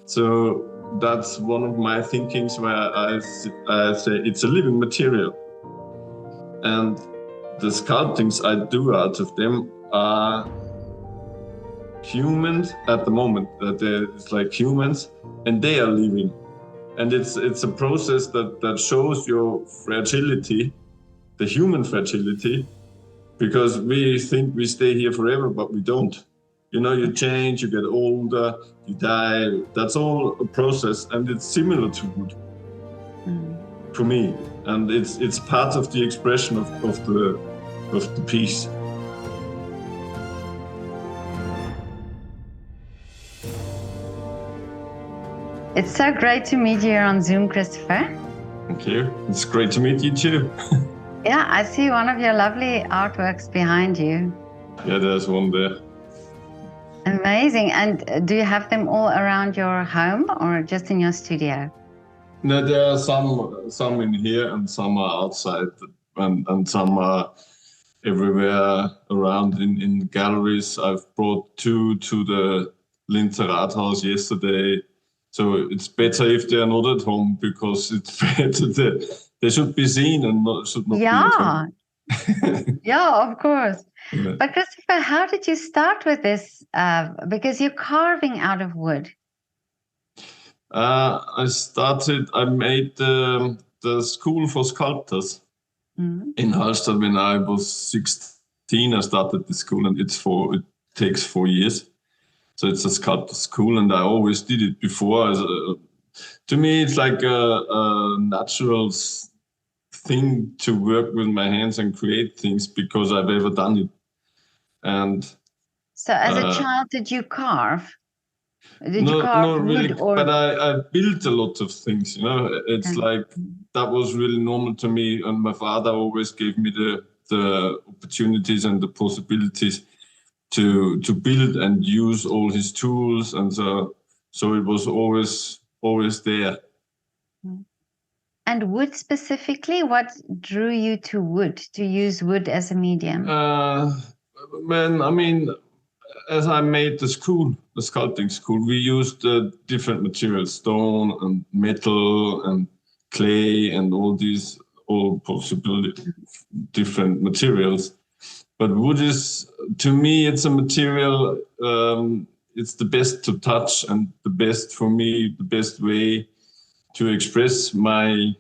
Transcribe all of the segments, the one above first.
So that's one of my thinkings where I say it's a living material. And the sculptings I do out of them are humans at the moment. It's like humans, and they are living. And it's a process that shows your fragility, the human fragility, because we think we stay here forever, but we don't. You know, you change, you get older, you die. That's all a process, and it's similar to wood for me. And it's part of the expression of the piece. It's so great to meet you here on Zoom, Christopher. Thank you. It's great to meet you too. Yeah, I see one of your lovely artworks behind you. Yeah, there's one there. Amazing. And do you have them all around your home or just in your studio? No, there are some in here and some are outside, and some are everywhere around in galleries. I've brought 2 to the Linzer Rathaus yesterday. So it's better if they are not at home, because it's better they should be seen and should not be at home. Yeah, of course. Yeah. But Christopher, how did you start with this? Because you're carving out of wood. I made the school for sculptors in Hallstatt when I was 16. I started the school, and it takes 4 years. So it's a sculptor school, and I always did it before. To me, it's like a natural thing to work with my hands and create things, because I've ever done it. And so as a child, did you carve? Not really, but I built a lot of things, you know. It's like that was really normal to me, and my father always gave me the opportunities and the possibilities to build and use all his tools, and so it was always there. And wood specifically, what drew you to wood, to use wood as a medium? As I made the sculpting school, we used different materials, stone and metal and clay and all possible different materials. But wood is, to me, it's a material, it's the best to touch, and the best for me, the best way to express my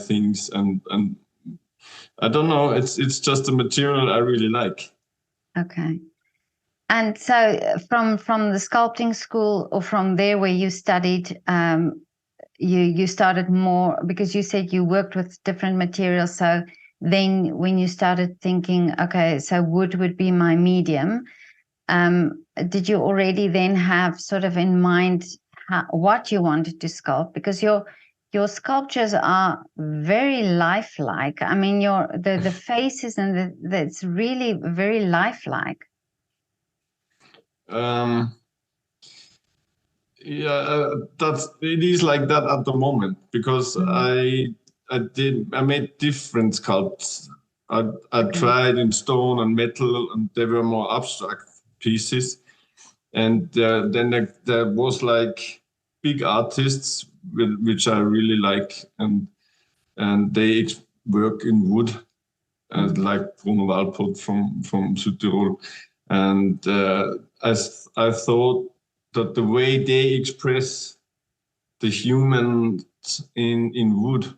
things. And I don't know, it's just a material I really like. Okay. And so from the sculpting school, or from there where you studied, you started more, because you said you worked with different materials. So then when you started thinking, okay, so wood would be my medium, did you already then have sort of in mind what you wanted to sculpt? Because your sculptures are very lifelike. I mean, the faces and it's really very lifelike. It is like that at the moment, because I made different sculpts. I tried in stone and metal, and they were more abstract pieces. And then there was like big artists which I really like, and they work in wood, like Bruno Walpott from Südtirol. And I thought that the way they express the human in wood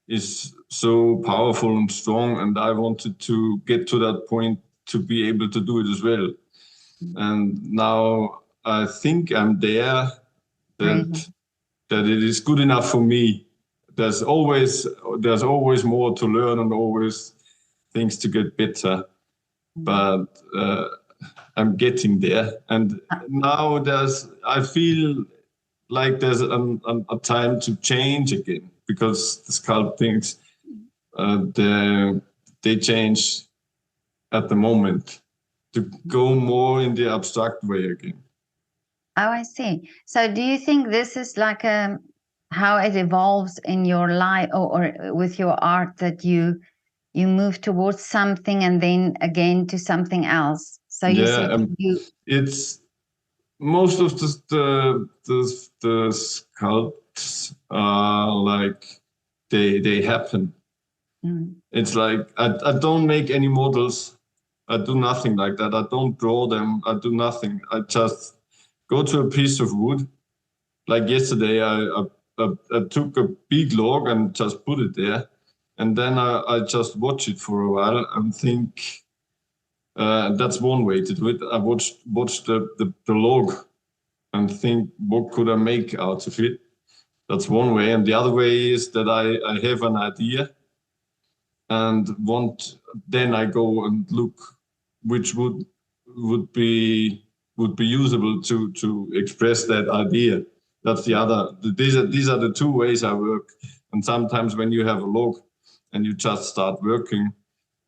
is so powerful and strong, and I wanted to get to that point to be able to do it as well. And now I think I'm there, that it is good enough for me. There's always more to learn, and always things to get better, but I'm getting there. And now I feel like there's a time to change again, because the sculptings, they change at the moment, to go more in the abstract way again. Oh, I see. So do you think this is like how it evolves in your life, or with your art, that you move towards something and then again to something else? So you said most of the sculpts are like they happen. It's like I don't make any models. I do nothing like that. I don't draw them. I do nothing. I just go to a piece of wood. Like yesterday, I took a big log and just put it there, and then I just watch it for a while and think. That's one way to do it. I watch the log and think, what could I make out of it? That's one way. And the other way is that I have an idea and then I go and look which would be usable to express that idea. That's the other. These are the two ways I work. And sometimes when you have a log and you just start working,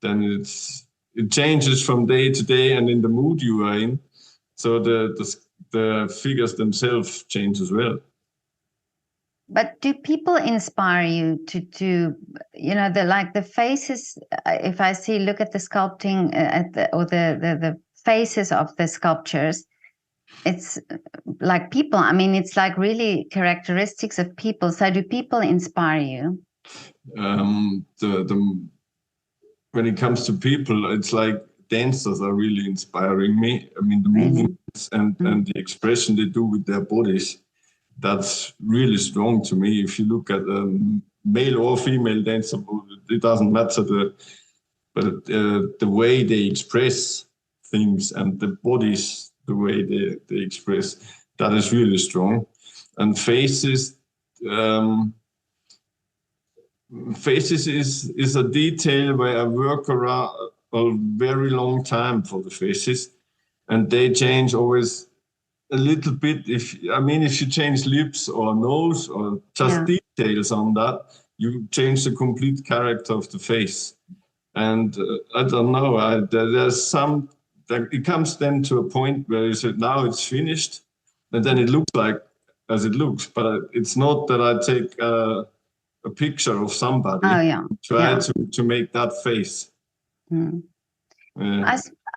then it changes from day to day and in the mood you are in. So the figures themselves change as well. But do people inspire you to the faces? If I look at the sculpting the faces of the sculptures, it's like people. I mean, it's like really characteristics of people. So do people inspire you? When it comes to people, it's like dancers are really inspiring me. I mean, the movements and the expression they do with their bodies, that's really strong to me. If you look at a male or female dancer, it doesn't matter. But the way they express things and the bodies, the way they express, that is really strong. And faces. Faces is a detail where I work around a very long time for the faces, and they change always a little bit. If you change lips or nose or just details on that, you change the complete character of the face. And I don't know. There's some. It comes then to a point where you say, now it's finished, and then it looks like as it looks. But it's not that I take a picture of somebody. Try to make that face.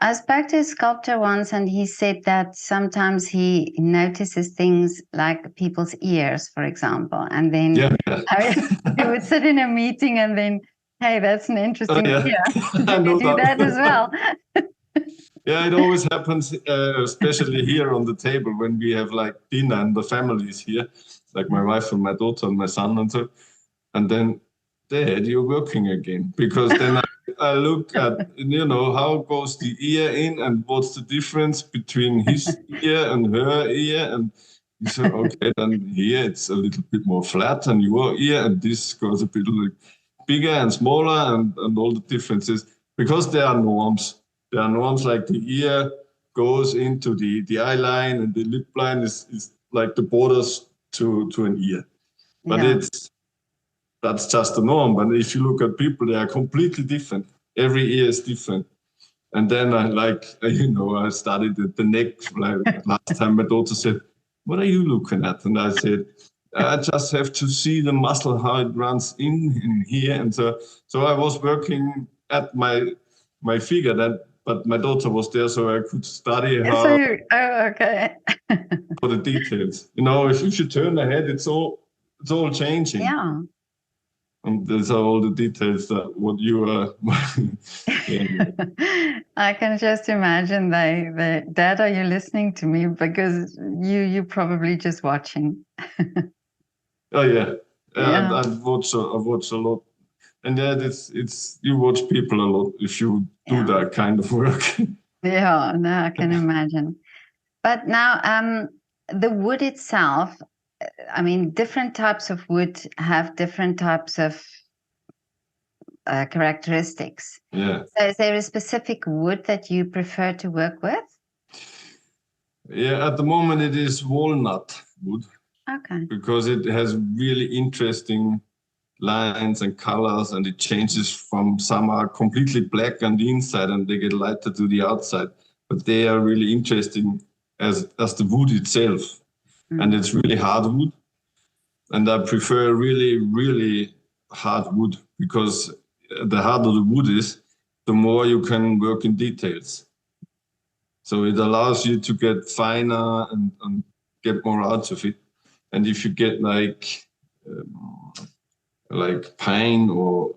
I spoke to a sculptor once, and he said that sometimes he notices things like people's ears, for example, and then he would sit in a meeting and then, hey, that's an interesting ear. Did you do that as well? Yeah, it always happens, especially here on the table when we have like dinner and the family is here, like my wife and my daughter and my son and so. And then, Dad, you're working again. Because then I look at, how goes the ear in and what's the difference between his ear and her ear. And you say, okay, then here it's a little bit more flat and your ear, and this goes a bit bigger and smaller and all the differences. Because there are norms. There are norms like the ear goes into the eye line and the lip line is like the borders to an ear. But that's just the norm. But if you look at people, they are completely different. Every ear is different. And then I studied the neck. Like last time my daughter said, what are you looking at? And I said, I just have to see the muscle, how it runs in here. And so I was working at my figure, but my daughter was there, so I could study how for the details. If you turn the head, it's all changing. Yeah. And these are all the details that what you are. I can just imagine Dad, are you listening to me? Because you probably just watching. Oh yeah. I've watched a lot, and it's you watch people a lot if you do that kind of work. Yeah, no, I can imagine. But now, the wood itself. I mean, different types of wood have different types of characteristics. Yeah. So is there a specific wood that you prefer to work with? Yeah, at the moment it is walnut wood. Okay. Because it has really interesting lines and colors, and it changes from some are completely black on the inside and they get lighter to the outside. But they are really interesting as the wood itself. And it's really hard wood. And I prefer really, really hard wood because the harder the wood is, the more you can work in details. So it allows you to get finer and get more out of it. And if you get like pine or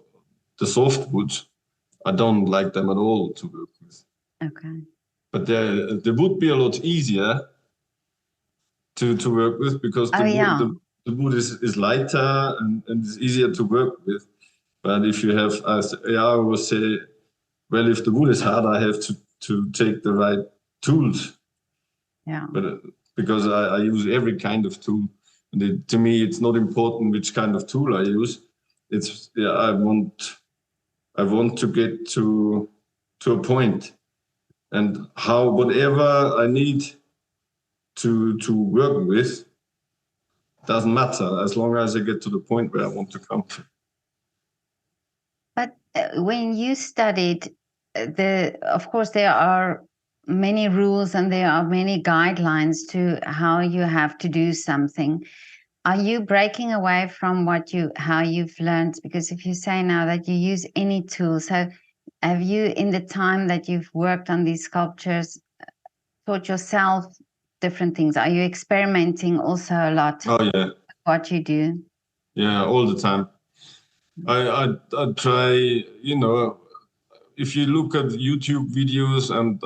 the softwoods, I don't like them at all to work with. Okay. But they would be a lot easier to work with because the wood is lighter and it's easier to work with. But if you have, I would say, well, if the wood is hard, I have to take the right tools. Yeah. But because I use every kind of tool, and to me, it's not important which kind of tool I use. It's I want to get to a point, and whatever I need to work with doesn't matter as long as I get to the point where I want to come to. But when you studied, of course, there are many rules and there are many guidelines to how you have to do something. Are you breaking away from how you've learned? Because if you say now that you use any tool, so have you, in the time that you've worked on these sculptures, taught yourself different things? Are you experimenting also a lot? Oh yeah. With what you do? Yeah, all the time. I try, if you look at YouTube videos and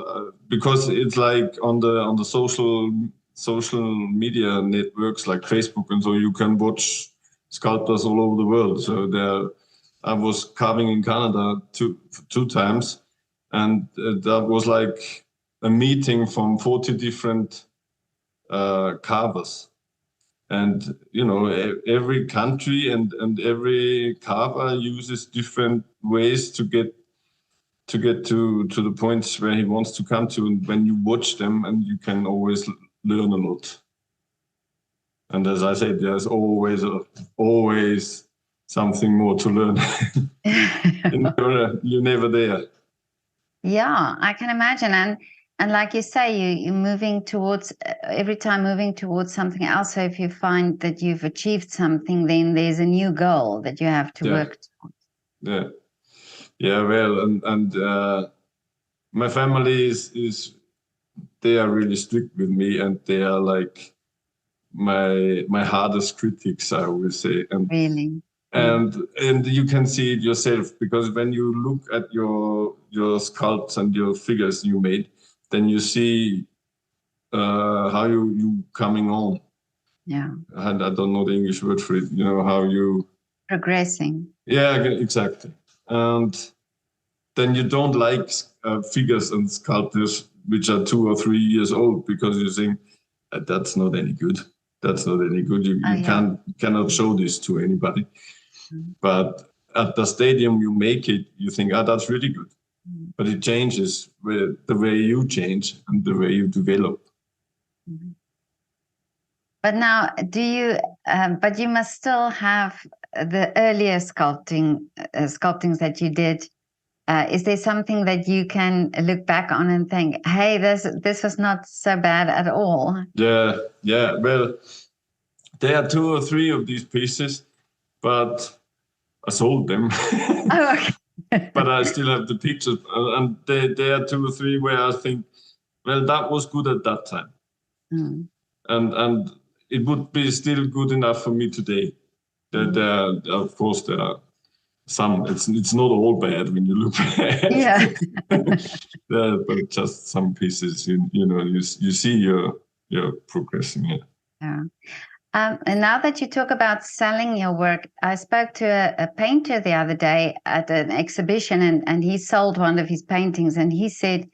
because it's like on the social media networks like Facebook and so, you can watch sculptors all over the world. So I was carving in Canada two times, and that was like a meeting from 40 different carvers. And every country and every carver uses different ways to get to the points where he wants to come to. And when you watch them, and you can always learn a lot. And as I said, there's always something more to learn. You're never there. Yeah, I can imagine. And like you say, you're moving towards, every time moving towards something else. So if you find that you've achieved something, then there's a new goal that you have to work towards. Yeah. Well, and my family they are really strict with me, and they are like my hardest critics, I always say. And really. And you can see it yourself, because when you look at your sculpts and your figures you made, then you see how you coming on. Yeah. And I don't know the English word for it. How you progressing. Yeah, exactly. And then you don't like figures and sculptures which are 2 or 3 years old, because you think that's not any good. That's not any good. You cannot show this to anybody. Mm-hmm. But at the stadium you make it, you think, that's really good. Mm-hmm. But it changes with the way you change and the way you develop. Mm-hmm. But now, but you must still have the earlier sculptings that you did. Is there something that you can look back on and think, hey, this was not so bad at all? Yeah. Well, there are 2 or 3 of these pieces, but I sold them. Oh, okay. But I still have the pictures, and there are 2 or 3 where I think, well, that was good at that time. Mm. And it would be still good enough for me today. Of course, there are some. It's not all bad when you look back. Yeah. But just some pieces, you see you're progressing. Yeah. And now that you talk about selling your work, I spoke to a painter the other day at an exhibition, and he sold one of his paintings, and he said,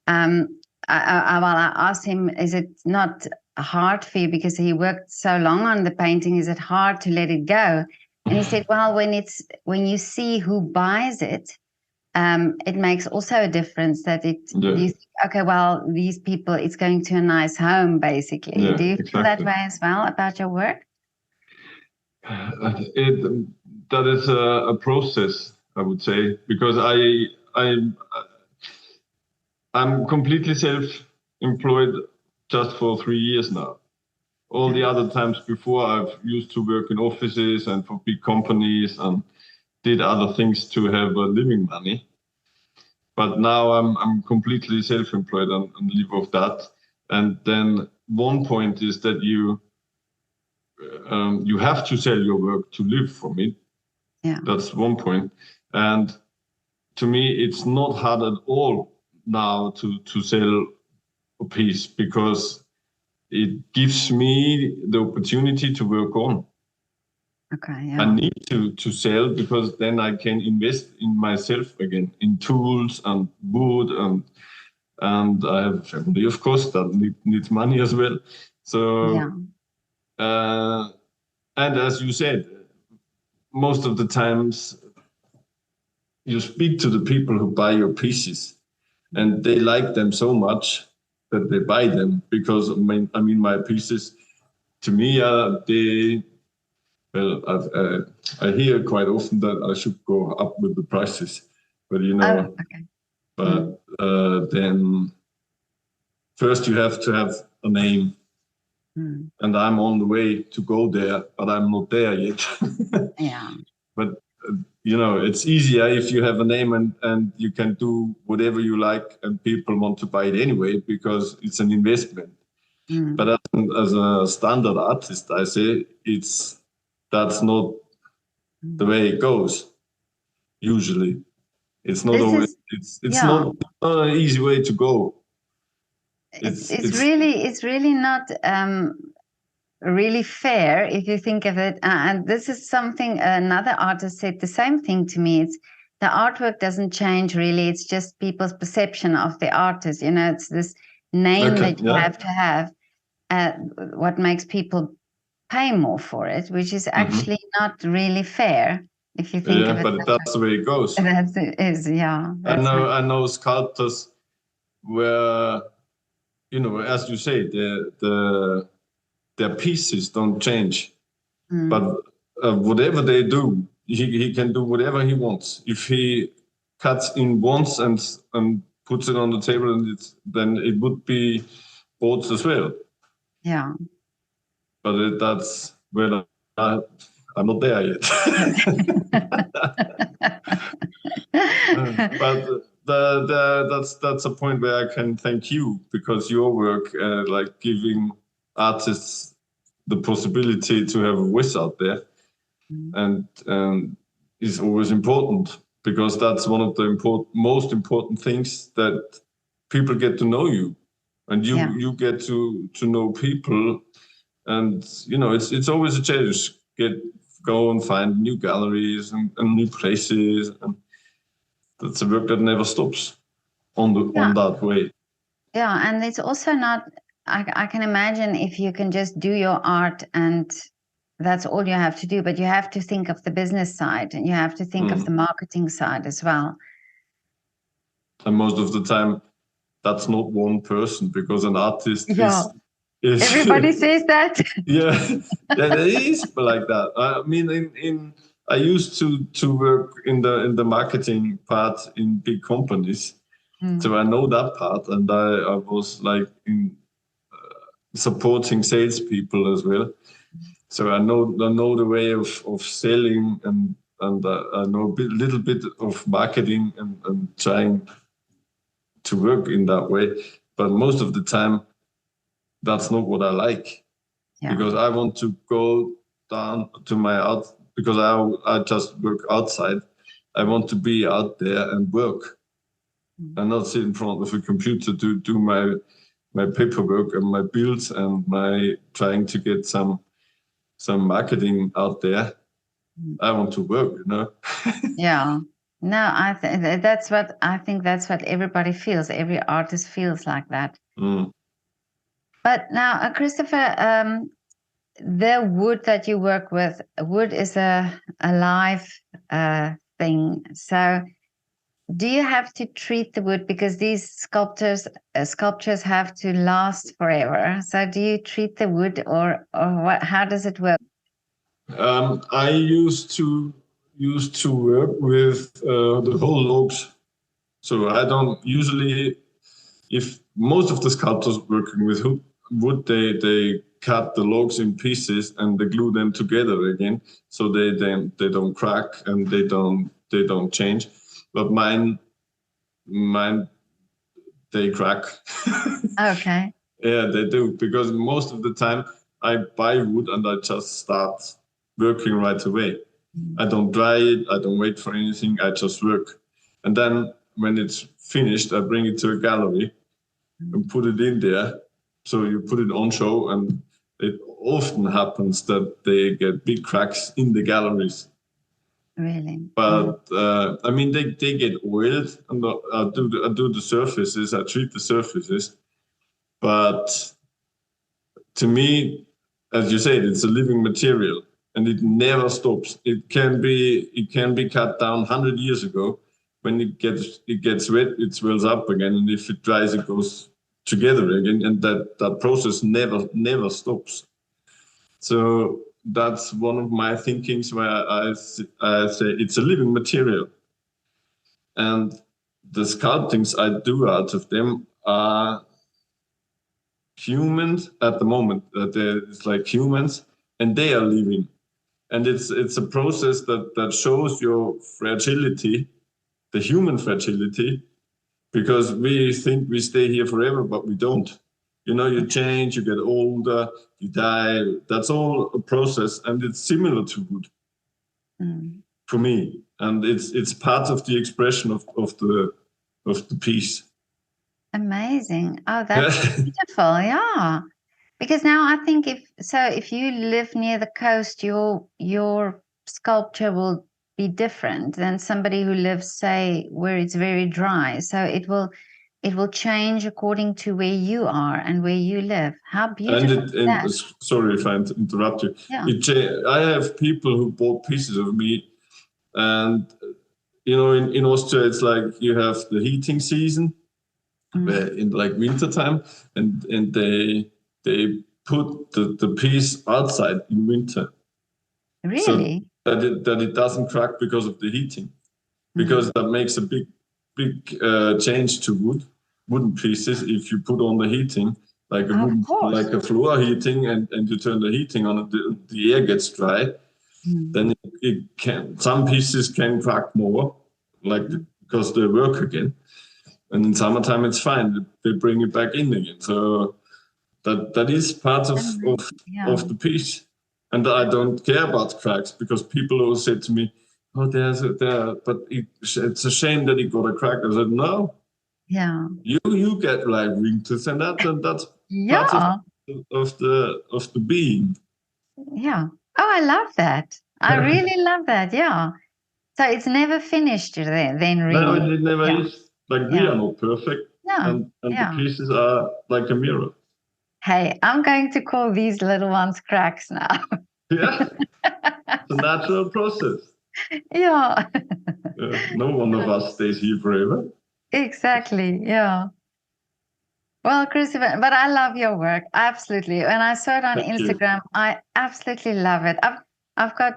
I asked him, is it not hard for you, because he worked so long on the painting, is it hard to let it go? And he said, well, when you see who buys it, it makes also a difference that you think, okay, well, these people, it's going to a nice home, basically. Yeah, do you feel that way as well about your work? That is a process, I would say, because I'm completely self-employed just for 3 years now. All the other times before, I've used to work in offices and for big companies and did other things to have a living money. But now I'm completely self-employed and live off that. And then one point is that you have to sell your work to live from it. Yeah. That's one point. And to me, it's not hard at all now to sell a piece, because it gives me the opportunity to work on. Okay. Yeah. I need to sell, because then I can invest in myself again, in tools and wood, and I have family, of course, that needs money as well. So, Yeah. And as you said, most of the times you speak to the people who buy your pieces, and they like them so much that they buy them, because I mean my pieces, to me, they. Well, I hear quite often that I should go up with the prices, but Oh, okay. but then first you have to have a name, and I'm on the way to go there, but I'm not there yet. Yeah. But it's easier if you have a name, and you can do whatever you like, and people want to buy it anyway, because it's an investment. But as a standard artist, I say that's not the way it goes. Usually, it's not This always. is It's yeah. not an easy way to go. It's really not really fair if you think of it. And this is something another artist said the same thing to me. It's the artwork doesn't change really. It's just people's perception of the artist. It's this name Okay, that you yeah. have to have. What makes people pay more for it, which is actually not really fair if you think of it. But that's the way it goes. That is, yeah. I know sculptors where, as you say, their pieces don't change, but whatever they do, he can do whatever he wants. If he cuts in once and puts it on the table, then it would be bought as well. Yeah. But that's where I'm not there yet. But that's a point where I can thank you, because your work, like giving artists the possibility to have a voice out there, and is always important, because that's one of the most important things, that people get to know you, and you get to know people, and it's always a challenge. Go and find new galleries and new places, and that's a work that never stops on that way. Yeah, and it's also not. I can imagine if you can just do your art and that's all you have to do, but you have to think of the business side, and you have to think of the marketing side as well. And most of the time, that's not one person, because an artist is everybody says that. Yeah, it is like that. I mean, I used to work in the marketing part in big companies, so I know that part, and I was like in supporting salespeople as well. So I know the way of selling, and I know a little bit of marketing, and trying to work in that way. But most of the time, that's not what I like, because I want to go down to my art, because I just work outside. I want to be out there and work, and not sit in front of a computer to do my paperwork and my bills and my trying to get some marketing out there. I want to work, Yeah. No, I think that's what everybody feels. Every artist feels like that. But now, Christopher, the wood that you work with, wood is a live thing. So, do you have to treat the wood, because these sculptures have to last forever? So, do you treat the wood, or what? How does it work? I used to work with the whole logs, so I don't usually. If most of the sculptors working with wood, they cut the logs in pieces and they glue them together again, so they don't crack and they don't change. But mine, mine, they crack. Okay. Yeah, they do, because most of the time I buy wood and I just start working right away. I don't dry it, I don't wait for anything, I just work. And then when it's finished, I bring it to a gallery and put it in there. So you put it on show, and it often happens that they get big cracks in the galleries. Really? But I mean, they get oiled, and I do the surfaces, I treat the surfaces. But to me, as you said, it's a living material, and it never stops. It can be cut down 100 years ago. When it gets wet, it swells up again, and if it dries, it goes together again, and that process never stops. So that's one of my thinkings, where I say it's a living material, and the sculptings I do out of them are humans at the moment. It's like humans, and they are living, and it's a process that shows your fragility, the human fragility, because we think we stay here forever, but we don't. You change, you get older, you die. That's all a process, and it's similar to wood for me, and it's part of the expression of the piece. Amazing. Oh, that's beautiful. Yeah. Because now I think if you live near the coast, your sculpture will be different than somebody who lives, say, where it's very dry. So it will change according to where you are and where you live. How And beautiful is that? sorry if I interrupt you. Yeah. I have people who bought pieces of me, and in Austria, it's like you have the heating season, where in like winter time, and they put the piece outside in winter, so Really? that it doesn't crack because of the heating, because that makes a big change to wooden pieces. If you put on the heating, like a Of wooden, course. like a floor heating, and you turn the heating on, the air gets dry, then some pieces can crack more, like because they work again. And in summertime, it's fine. They bring it back in again. So that is part of Yeah. the piece. And I don't care about cracks, because people always say to me, "Oh, but it's a shame that it got a crack." I said, "No, Yeah. you get like wrinkles, and that's part Yeah. of the being." Yeah. Oh, I love that. I really love that. Yeah. So it's never finished then No, really. it never Yeah. is. Like, we Yeah. are not perfect, Yeah. and the Yeah. pieces are like a mirror. Hey, I'm going to call these little ones cracks now. Yeah, it's a natural process. Yeah. No one of us stays here forever. Exactly. Yeah. Well, Christopher, but I love your work. Absolutely. When I saw it on Thank you. Instagram, I absolutely love it. I've got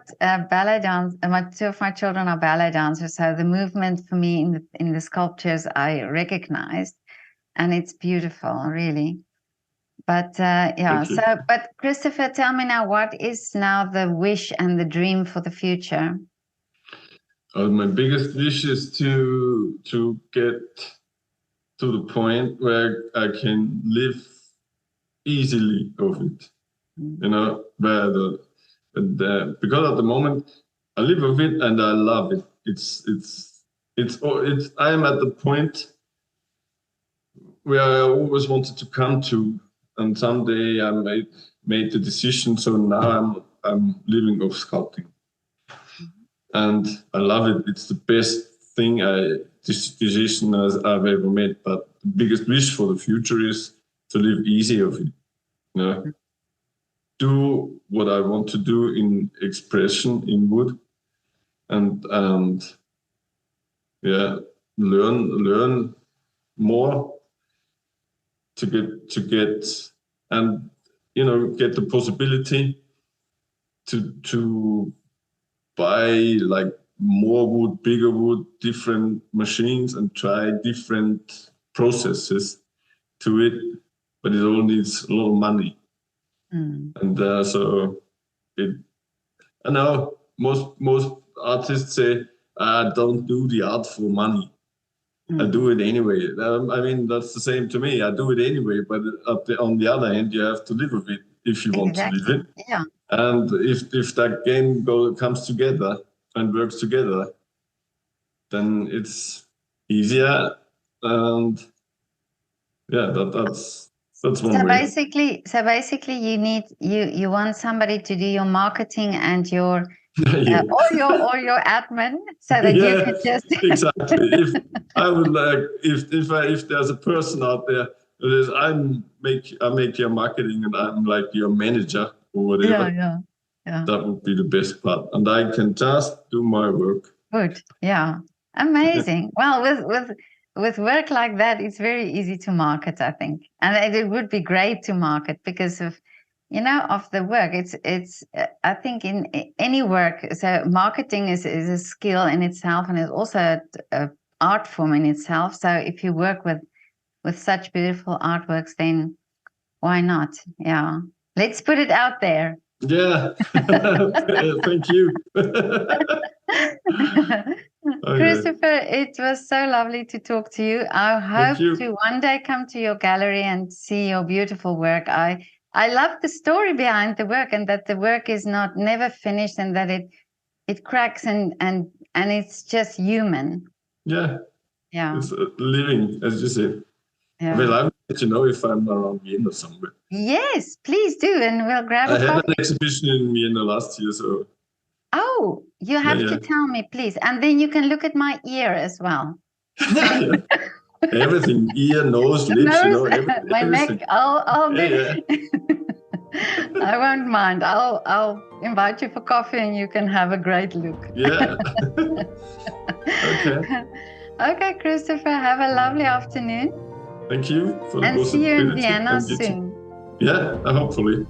ballet dance. Two of my children are ballet dancers, so the movement for me in the sculptures I recognized, and it's beautiful, really. But yeah. Thank you. So, but Christopher, tell me now, what is now the wish and the dream for the future? My biggest wish is to get to the point where I can live easily of it. Where because at the moment I live with it and I love it. I am at the point where I always wanted to come to, and someday I made the decision. So now I'm living off sculpting, and I love it. It's the best thing decision as I've ever made. But the biggest wish for the future is to live easy of it. Do what I want to do in expression in wood, and yeah, learn more to get and get the possibility to buy like more wood, bigger wood, different machines, and try different processes to it. But it all needs a lot of money, and so I know most artists say, "I don't do the art for money." I do it anyway. I mean, that's the same to me. I do it anyway, but on the other hand, you have to live with it if you want to live it. Yeah. And if that game comes together and works together, then it's easier. And yeah, that's one way. Basically, you want somebody to do your marketing and your Yeah. or your admin, so that you can just exactly. If I would like, if there's a person out there that is, I make your marketing and I'm like your manager or whatever. Yeah. That would be the best part, and I can just do my work. Good. Yeah. Amazing. Well, with work like that, it's very easy to market, I think, and it would be great to market because of of the work. It's I think in any work, so marketing is a skill in itself, and it's also a art form in itself. So if you work with such beautiful artworks, then why not? Yeah, let's put it out there. Yeah. Thank you. Christopher, it was so lovely to talk to you. I hope to one day come to your gallery and see your beautiful work. I love the story behind the work, and that the work is never finished, and that it cracks and it's just human. Yeah. Yeah. It's living, as you said. Yeah. Well, I'll let you know if I'm around Vienna somewhere. Yes, please do, and we'll grab I had an exhibition in Vienna last year, so. Oh, you have to tell me, please, and then you can look at my ear as well. Yeah. Everything, ear, nose, lips, my everything. neck. I'll I won't mind. I'll invite you for coffee, and you can have a great look. Yeah. Okay. Okay, Christopher. Have a lovely afternoon. Thank you for the and see you in possibility. Vienna soon. Yeah, hopefully.